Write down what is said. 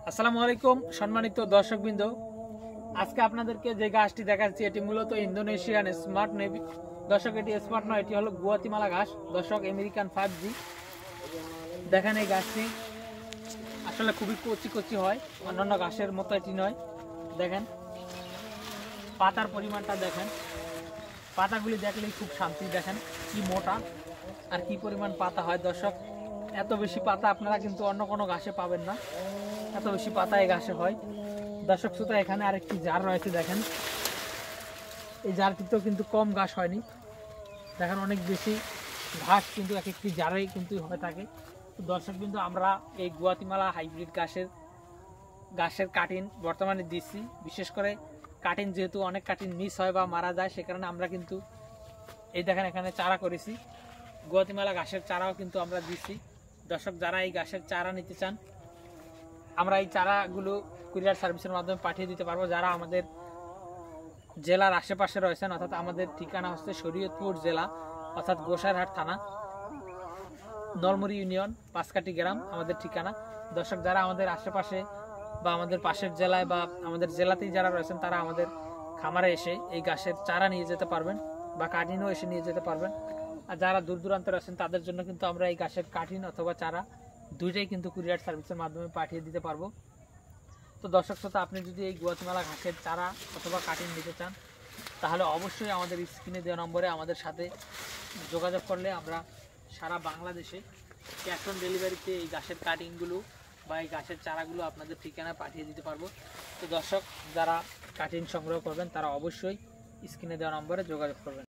আসসালামু আলাইকুম সম্মানিত দর্শকবৃন্দ, আজকে আপনাদেরকে যে গাছটি দেখাচ্ছি এটি মূলত ইন্দোনেশিয়ান স্মার্ট নেভি। দর্শক, এটি স্মার্ট নয়, এটি হলো গুয়াতিমালা ঘাস। দর্শক, আমেরিকান 5G। দেখেন এই গাছটি আসলে খুবই কচি কচি হয়, অন্যান্য ঘাসের মতো এটি নয়। দেখেন পাতার পরিমাণটা, দেখেন পাতাগুলি দেখলেই খুব শান্তি। দেখেন কি মোটা আর কি পরিমাণ পাতা হয়। দর্শক, এত বেশি পাতা আপনারা কিন্তু অন্য কোনো ঘাসে পাবেন না, এত বেশি পাতা এই ঘাসে হয়। দর্শক শ্রোতা, এখানে আরেকটি জার রয়েছে, দেখেন এই জারটিতেও কিন্তু কম ঘাস হয়নি। দেখেন অনেক বেশি ঘাস কিন্তু এক একটি জারেই কিন্তু হয়ে থাকে। তো দর্শক বিন্দু, আমরা এই গুয়াতিমালা হাইব্রিড ঘাসের কাটিং বর্তমানে দিচ্ছি। বিশেষ করে কাটিং, যেহেতু অনেক কাটিং মিস হয় বা মারা যায়, সে কারণে আমরা কিন্তু এই দেখেন এখানে চারা করেছি। গুয়াতিমালা ঘাসের চারাও কিন্তু আমরা দিচ্ছি। দর্শক, যারা এই ঘাসের চারা নিতে চান, আমরা এই চারাগুলো কুরিয়ার সার্ভিসের মাধ্যমে পাঠিয়ে দিতে পারবো। যারা আমাদের জেলার আশেপাশে রয়েছেন, অর্থাৎ আমাদের ঠিকানা হচ্ছে শরীয়তপুর জেলা, অর্থাৎ গোসাইরহাট থানা, নলমুড়ি ইউনিয়ন, পাঁচকাটি গ্রাম আমাদের ঠিকানা। দর্শক, যারা আমাদের আশেপাশে বা আমাদের পাশের জেলায় বা আমাদের জেলাতেই যারা রয়েছেন, তারা আমাদের খামারে এসে এই ঘাসের চারা নিয়ে যেতে পারবেন বা কাটিনও এসে নিয়ে যেতে পারবেন। আর যারা দূর দূরান্তে রয়েছেন, তাদের জন্য কিন্তু আমরা এই ঘাসের কাটিন অথবা চারা দুইটাই কিন্তু কুরিয়ার সার্ভিসের মাধ্যমে পাঠিয়ে দিতে পারবো। তো দর্শক শ্রোতা, আপনি যদি এই গুয়াতিমালা ঘাসের চারা অথবা কাটিং নিতে চান, তাহলে অবশ্যই আমাদের স্ক্রিনে দেওয়া নম্বরে আমাদের সাথে যোগাযোগ করলে আমরা সারা বাংলাদেশে ক্যাশ অন ডেলিভারিতে এই ঘাসের কাটিংগুলো বা এই ঘাসের চারাগুলো আপনাদের ঠিকানায় পাঠিয়ে দিতে পারবো। তো দর্শক, যারা কাটিং সংগ্রহ করবেন তারা অবশ্যই স্ক্রিনে দেওয়া নম্বরে যোগাযোগ করবেন।